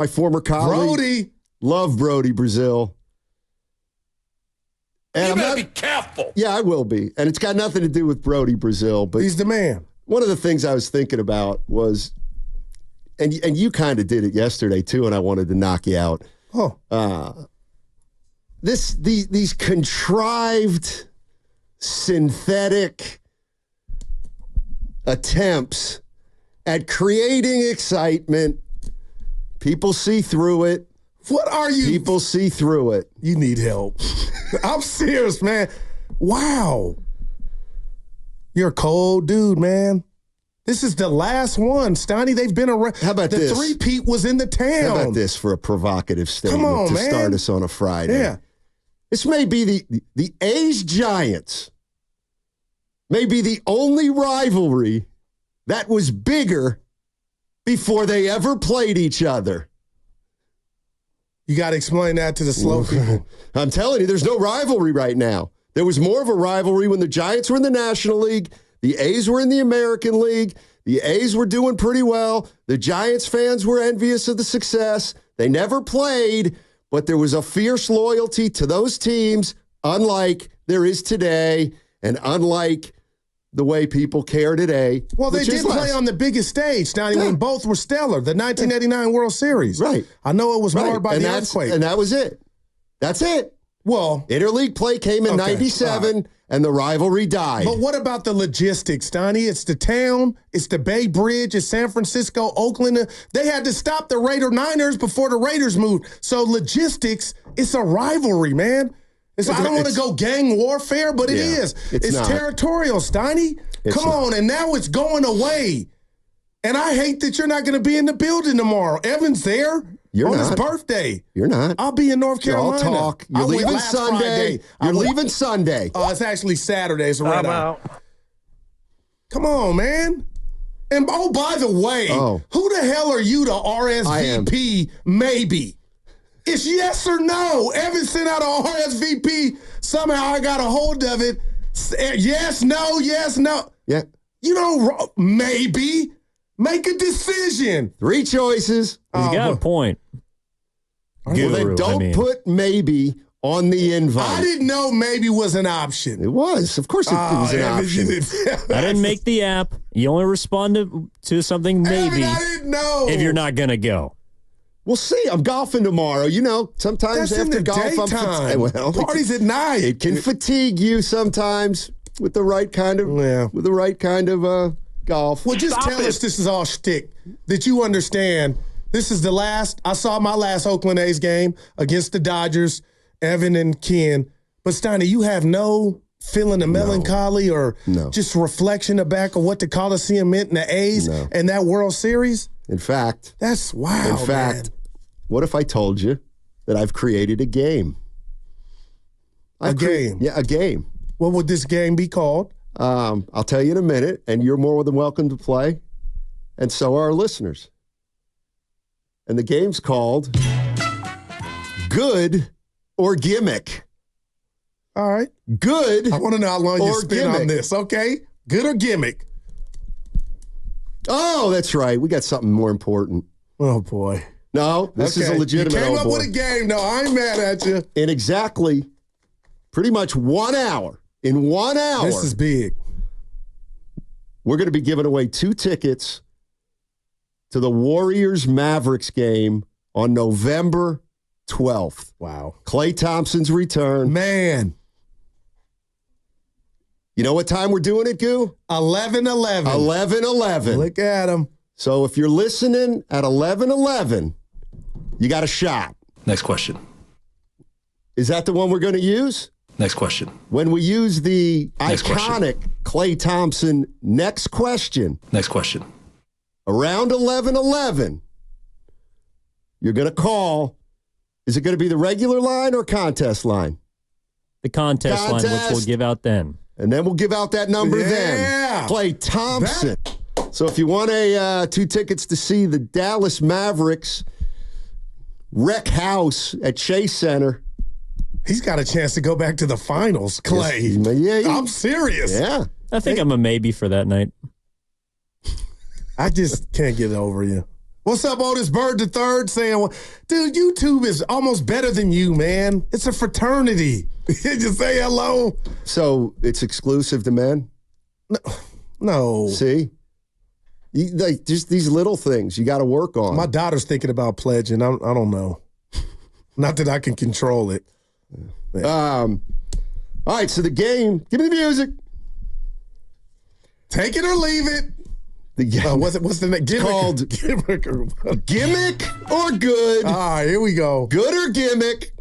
my former colleague. Brody. Love Brody Brazil. And you better be careful. Yeah, I will be. And it's got nothing to do with Brody Brazil. But he's the man. One of the things I was thinking about was, and you kind of did it yesterday too, and I wanted to knock you out. These contrived, synthetic attempts at creating excitement. People see through it. What are you? People see through it. You need help. I'm serious, man. Wow. You're a cold dude, man. This is the last one, Steiny. They've been around. How about this? The three-peat was in the town. How about this for a provocative statement to start us on a Friday? Yeah. This may be the A's Giants may be the only rivalry that was bigger before they ever played each other. You got to explain that to the slow people. I'm telling you, there's no rivalry right now. There was more of a rivalry when the Giants were in the National League. The A's were in the American League. The A's were doing pretty well. The Giants fans were envious of the success. They never played, but there was a fierce loyalty to those teams, unlike there is today and unlike the way people care today. Well, they did play on the biggest stage, Donnie, when both were stellar, the 1989 World Series. Right. I know it was marred by the earthquake. And that was it. That's it. Well, interleague play came in 97, and the rivalry died. But what about the logistics, Donnie? It's the town. It's the Bay Bridge. It's San Francisco, Oakland. They had to stop the Niners before the Raiders moved. So logistics, it's a rivalry, man. I don't want to go gang warfare, but it is. It's territorial, Steiny. Come on, and now it's going away. And I hate that you're not going to be in the building tomorrow. Evan's there on his birthday. You're not. I'll be in North Carolina. I'll talk. You're leaving Sunday. You're leaving Sunday. Oh, it's actually Saturday. It's right out. Come on, man. And, oh, by the way, who the hell are you to RSVP maybe? It's yes or no. Evan sent out an RSVP. Somehow I got a hold of it. Yes, no, yes, no. Yeah. You don't, maybe. Make a decision. 3 choices. He's got a point. Well, then don't put maybe on the invite. I didn't know maybe was an option. It was. Of course it was an option. I didn't make the app. You only respond to something maybe. Evan, I didn't know. If you're not going to go. We'll see. I'm golfing tomorrow. You know, sometimes That's after golf, daytime. Well, parties at night. It can fatigue you sometimes with the right kind of golf. Well, just tell us this is all shtick. That you understand. This is the last. I saw my last Oakland A's game against the Dodgers, Evan and Ken. But Steiny, you have no feeling of melancholy or just reflection back of what the Coliseum meant in the A's and that World Series. In fact, that's wow. In fact, what if I told you that I've created a game? A game? Yeah, a game. What would this game be called? I'll tell you in a minute, and you're more than welcome to play, and so are our listeners. And the game's called Good or Gimmick. All right. Good. I want to know how long you spent on this, okay? Good or Gimmick? Oh, that's right. We got something more important. Oh, boy. No, this is a legitimate. You came up with a game. No, I ain't mad at you. In exactly pretty much 1 hour. In 1 hour. This is big. We're going to be giving away 2 tickets to the Warriors-Mavericks game on November 12th. Wow. Klay Thompson's return. Man. You know what time we're doing it, Goo? 11:11. 11:11. Look at him. So if you're listening at 11:11, you got a shot. Next question. Is that the one we're going to use? Next question. When we use the iconic Klay Thompson next question. Next question. Around 11:11, you're going to call. Is it going to be the regular line or contest line? The contest line, which we'll give out then. And then we'll give out that number then. Klay Thompson. So if you want 2 tickets to see the Dallas Mavericks wreck house at Chase Center. He's got a chance to go back to the finals, Klay. Yes, I'm serious. Yeah. I think I'm a maybe for that night. I just can't get over you. What's up, Otis Bird the Third? Saying, well, dude, YouTube is almost better than you, man. It's a fraternity. Just say hello. So it's exclusive to men? No. See? Like just these little things you got to work on. My daughter's thinking about pledging. I don't know. Not that I can control it. All right, so the game. Give me the music. Take it or leave it. What's the name? Gimmick. Called Gimmick or Good. All right, here we go. Good or Gimmick.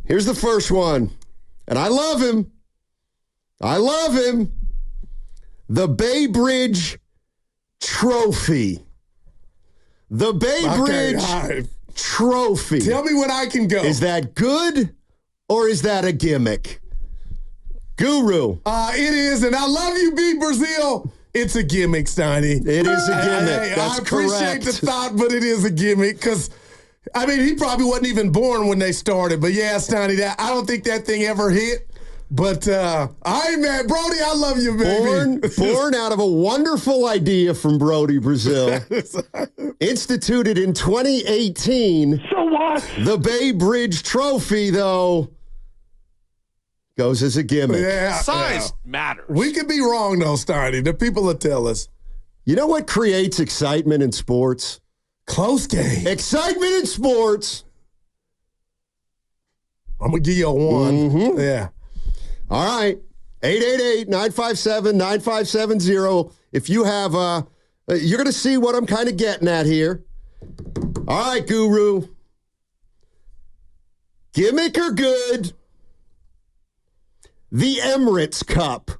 Here's the first one. And I love him. The Bay Bridge Trophy. The Bay Bridge Trophy. Tell me when I can go. Is that good or is that a gimmick? Guru. It is, and I love you, B. Brazil. It's a gimmick, Steiny. It is a gimmick. That's I appreciate correct. the thought, but it is a gimmick because, I mean, he probably wasn't even born when they started. But yeah, Steiny, I don't think that thing ever hit. But I ain't mad. Brody, I love you, baby. Born out of a wonderful idea from Brody Brazil. Instituted in 2018. So what? The Bay Bridge Trophy, though, goes as a gimmick. Size matters. We could be wrong, though, Steiny. The people will tell us. You know what creates excitement in sports? Close game. Excitement in sports. I'm going to give you a one. Mm-hmm. Yeah. All right. 888-957-9570. If you have, you're going to see what I'm kind of getting at here. All right, Guru. Gimmick or good? The Emirates Cup.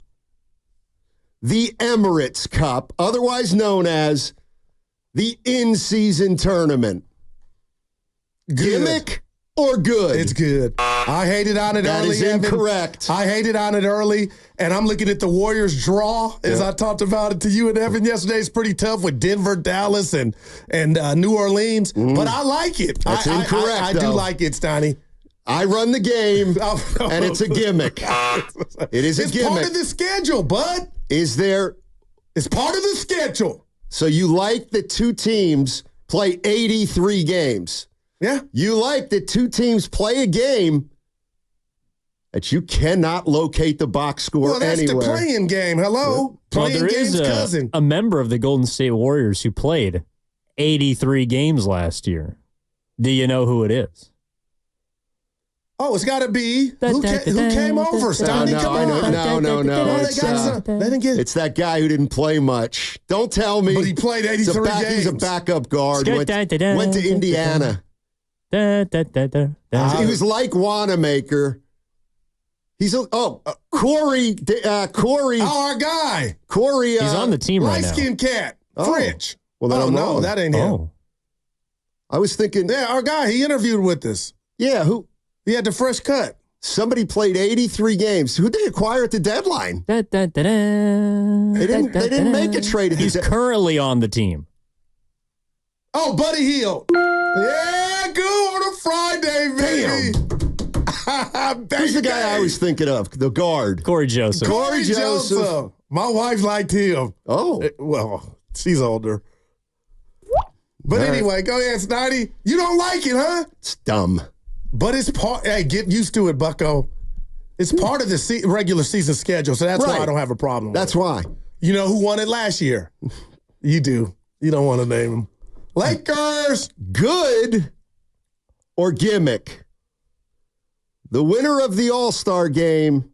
The Emirates Cup, otherwise known as the in-season tournament. Good. Gimmick or good? It's good. I hated on it That early. is incorrect. Evan. I hated on it early, and I'm looking at the Warriors draw, as I talked about it to you and Evan yesterday. It's pretty tough with Denver, Dallas, and New Orleans, but I like it. That's incorrect, I do though. like it, Steiny. I run the game, and it's a gimmick. It is a It's gimmick. part of the schedule, bud. Is there... It's part of the schedule. So you like that two teams play 83 games. Yeah. You like that two teams play a game that you cannot locate the box score Well, that's anywhere. the playing game. Hello? Well, Playing there game's is cousin. a member of the Golden State Warriors who played 83 games last year. Do you know who it is? Oh, it's got to be who came over, Steiny? No, Come I know. on. No. Oh, they It's, got some. They didn't get it. it's that guy who didn't play much. Don't tell me. But he played 83 games. He's a backup guard. Went to Indiana. He was like Wanamaker. He's Corey. Oh, our guy. Corey. He's on the team right now. Light-skinned cat. Oh. French. Well, then I'm no, wrong. that ain't him. Oh. I was thinking. Yeah, our guy. He interviewed with us. Yeah, who? He had the fresh cut. Somebody played 83 games. Who'd they acquire at the deadline? They didn't make a trade. He's currently on the team. Oh, Buddy Hield. Yeah, go on a Friday, baby. Who's the guy I was thinking of? The guard. Corey Joseph. Corey Joseph. My wife liked him. Oh. Well, she's older. But All right. anyway, go ahead, Snotty. You don't like it, huh? It's dumb. But it's part. Hey, get used to it, Bucko. It's part of the regular season schedule, so that's why Right. I don't have a problem. That's with why. it. You know who won it last year? You do. You don't want to name them. Lakers. Good or gimmick? The winner of the All-Star game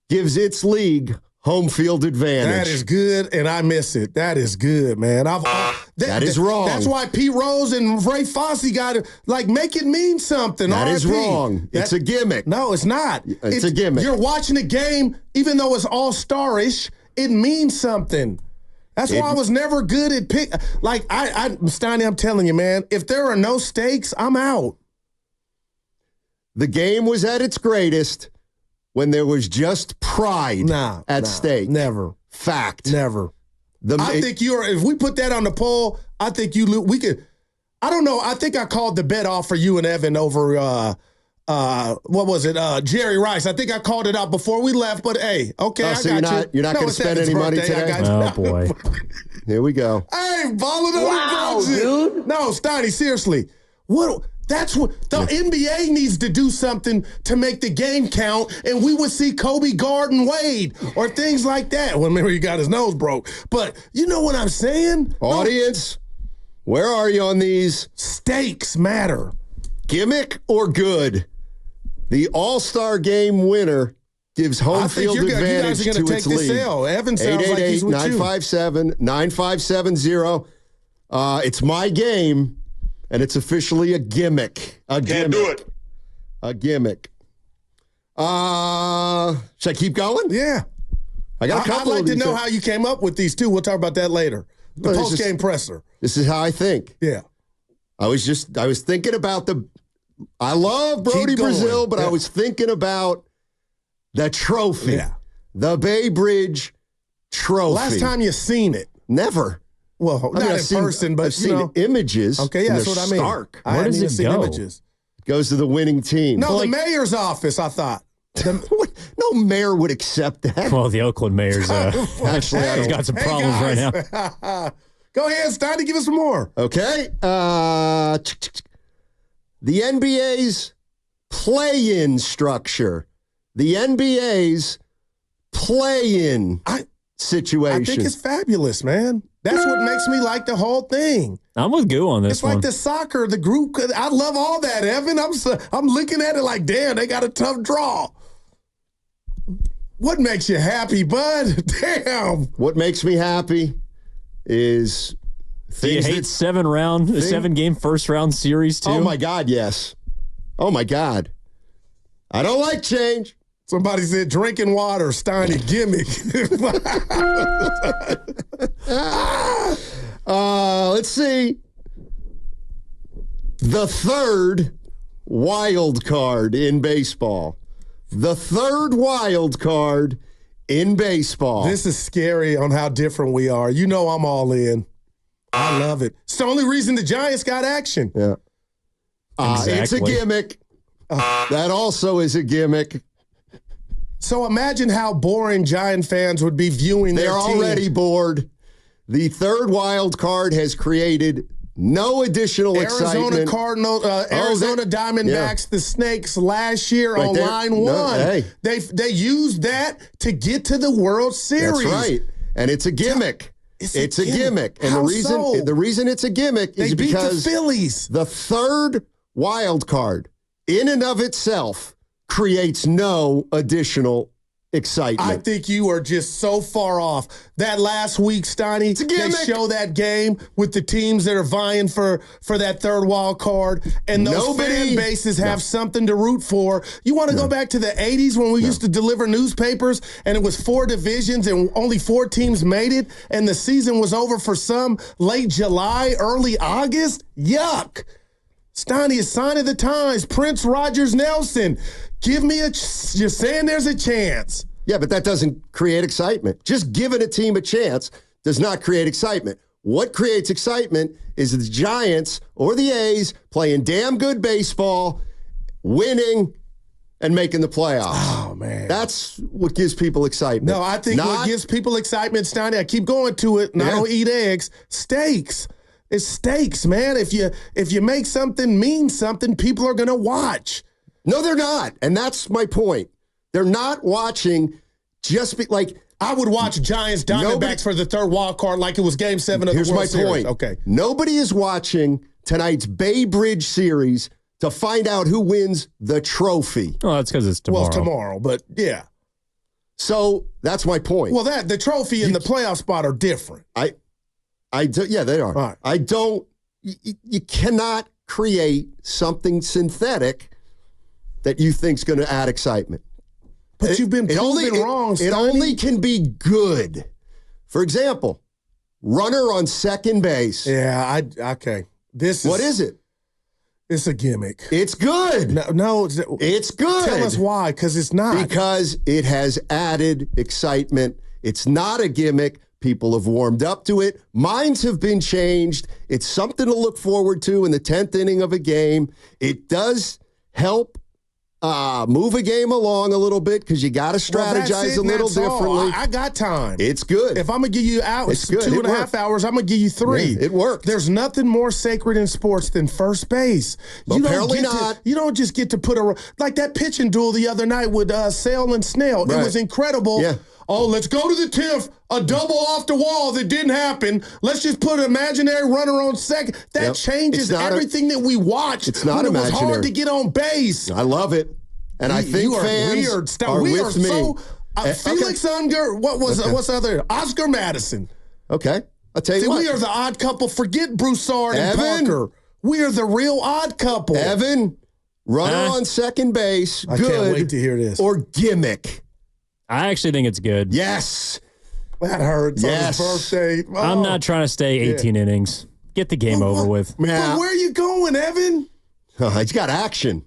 gives its league home field advantage. That is good, and I miss it. That is good, man. That is wrong. That's why Pete Rose and Ray Fosse got to, make it mean something. That is RIP. wrong. It's a gimmick. No, it's not. It's a gimmick. You're watching a game, even though it's all-star-ish, it means something. That's why I was never good at pick. Steiny, I'm telling you, man, if there are no stakes, I'm out. The game was at its greatest when there was just pride at stake. Never. Fact. Never. I think if we put that on the poll, I think we could. I don't know. I think I called the bet off for you and Evan over what was it? Jerry Rice. I think I called it out before we left, but hey, okay, I so got you're not going to it's spend Evan's any money birthday. today? Oh, boy. Here we go. Hey, balling on the dude. No, Steiny, seriously. That's what the NBA needs to do something to make the game count, and we would see Kobe guarding Wade or things like that. Well, remember, he got his nose broke. But you know what I'm saying? Audience, where are you on these? Stakes matter. Gimmick or good? The All-Star Game winner gives home field advantage to its league. Evan sounds like he's with you. 888-957-9570. It's my game, and it's officially a gimmick. Can't do it. A gimmick. Should I keep going? Yeah. I got a couple I'd like of to these. know how you came up with these two. We'll talk about that later. The post-game presser. This is how I think. Yeah. I was thinking about I love Brody Brazil, but I was thinking about the trophy. Yeah. The Bay Bridge trophy. Last time you seen it? Never. Well, not in person, but I've seen images. Okay, yeah, and that's what they're I mean. stark. I haven't even seen images. It goes to the winning team. No, the mayor's office, I thought. No mayor would accept that. Well, the Oakland mayor's Actually, he's got some problems right now. Go ahead, Steiny, give us some more. Okay. The NBA's play-in structure. The NBA's play-in situation. I think it's fabulous, man. That's what makes me like the whole thing. I'm with Goo on this It's like the soccer, the group. I love all that, Evan. I'm looking at it like, damn, they got a tough draw. What makes you happy, bud? Damn. What makes me happy is Do you hate 7-game first-round series, too? Oh, my God, yes. Oh, my God. I don't like change. Somebody said drinking water, Steiny Gimmick. Let's see. The third wild card in baseball. The third wild card in baseball. This is scary on how different we are. You know I'm all in. I love it. It's the only reason the Giants got action. Yeah. Exactly. It's a gimmick. That also is a gimmick. So imagine how boring Giant fans would be viewing their They're team. already bored. The third wild card has created no additional excitement. Arizona Diamondbacks, the Snakes last year on line one. They used that to get to the World Series. That's right. And it's a gimmick. It's a gimmick. And How the reason it's a gimmick is because the Phillies. The third wild card in and of itself creates no additional excitement. I think you are just so far off. That last week, Steiny, they show that game with the teams that are vying for that third wild card, and those fan bases have something to root for. You want to go back to the 80s when we used to deliver newspapers, and it was 4 divisions and only 4 teams made it, and the season was over for some late July, early August? Yuck. Steiny, a sign of the times. Prince Rogers Nelson. Give me you're saying there's a chance. Yeah, but that doesn't create excitement. Just giving a team a chance does not create excitement. What creates excitement is the Giants or the A's playing damn good baseball, winning, and making the playoffs. Oh, man. That's what gives people excitement. No, I think what gives people excitement, Steiny, I keep going to it, and I don't eat eggs, steaks. It's stakes, man. If you make something mean something, people are going to watch. No, they're not. And that's my point. They're not watching I would watch Giants Diamondbacks for the third wild card like it was Game 7 of the World Series. Here's my point. Okay. Nobody is watching tonight's Bay Bridge series to find out who wins the trophy. Oh, that's because it's tomorrow. Well, it's tomorrow, but yeah. So that's my point. Well, the trophy and the playoff spot are different. Yeah, they are. Right. I don't. You cannot create something synthetic that you think's going to add excitement. But you've been proven wrong, Steiny. It only can be good. For example, runner on second base. Yeah, okay. What is it? It's a gimmick. It's good. No, it's good. Tell us why, because it's not. Because it has added excitement. It's not a gimmick. People have warmed up to it. Minds have been changed. It's something to look forward to in the 10th inning of a game. It does help move a game along a little bit because you got to strategize a little differently. I got time. It's good. If I'm going to give you hours, It's good. 2.5 hours, I'm going to give you 3. Yeah, it worked. There's nothing more sacred in sports than first base. Well, apparently not. You don't just get to put like that pitching duel the other night with Sale and Snell. Right. It was incredible. Yeah. Oh, let's go to the 10th. A double off the wall that didn't happen. Let's just put an imaginary runner on second. That changes everything that we watch. It's not when imaginary. It was hard to get on base. I love it. And I think fans are with me. Felix Unger, what's the other? Oscar Madison. Okay. I'll tell you what. We are the odd couple. Forget Broussard and Evan. Parker. We are the real odd couple. Evan, runner on second base. I can't wait to hear this. Or gimmick. I actually think it's good. Yes. That hurts on his birthday. Oh. I'm not trying to stay 18 innings. Get the game over with. Yeah. But where are you going, Evan? He's got action.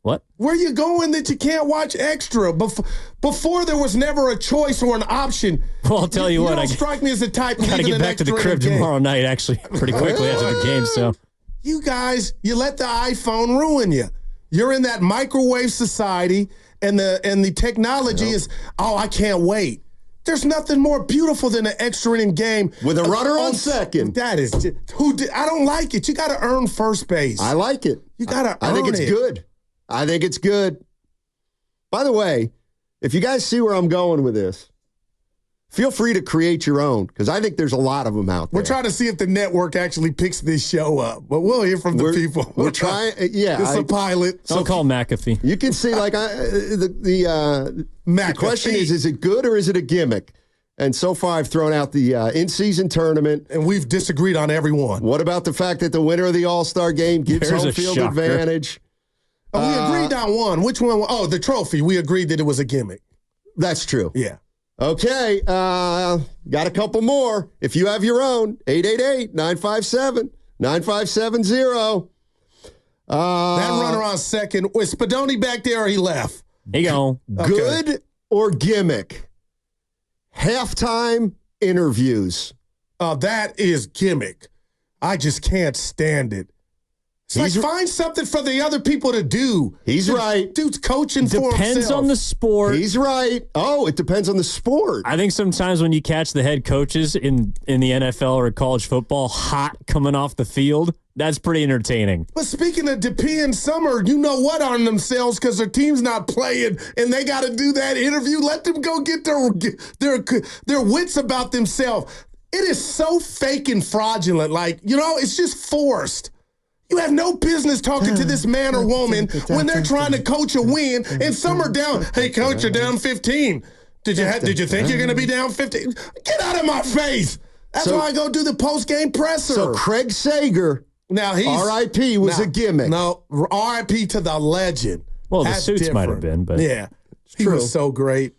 What? Where are you going that you can't watch extra? Before there was never a choice or an option. Well, I'll tell you what. You don't strike me as the type I got to leaving get an back to the extra crib in a game. tomorrow night, actually, pretty quickly after the game. So You guys, you let the iPhone ruin you. You're in that microwave society, and the technology is, I can't wait. There's nothing more beautiful than an extra inning game With a runner on second. That is just, I don't like it. You got to earn first base. I like it. You got to earn it. I think it's good. I think it's good. By the way, if you guys see where I'm going with this, feel free to create your own, because I think there's a lot of them out there. We're trying to see if the network actually picks this show up, but we'll hear from the people. We're trying, yeah. It's a pilot. I'll call McAfee. You can see, like, the question is it good or is it a gimmick? And so far, I've thrown out the in-season tournament. And we've disagreed on every one. What about the fact that the winner of the All-Star game gives There's home a field shocker. advantage? We agreed on one. Which one? Oh, the trophy. We agreed that it was a gimmick. That's true. Yeah. Okay, got a couple more. If you have your own, 888-957-9570. That runner on second. Was Spadoni back there or he left? Here you go. Good or gimmick? Halftime interviews. That is gimmick. I just can't stand it. It's like, find something for the other people to do. He's right. Dude's coaching for himself. Depends on the sport. He's right. Oh, it depends on the sport. I think sometimes when you catch the head coaches in the NFL or college football hot coming off the field, that's pretty entertaining. But speaking of DP and Summer, you know what on themselves because their team's not playing and they got to do that interview. Let them go get their wits about themselves. It is so fake and fraudulent. Like, it's just forced. You have no business talking to this man or woman when they're trying to coach a win and some are down. Hey, coach, you're down 15. Did you think you're going to be down 15? Get out of my face. That's why I go do the post-game presser. So Craig Sager, now he's R.I.P. was a gimmick. No, R.I.P. to the legend. Well, That's the suits might have different. been, but yeah, he was so great.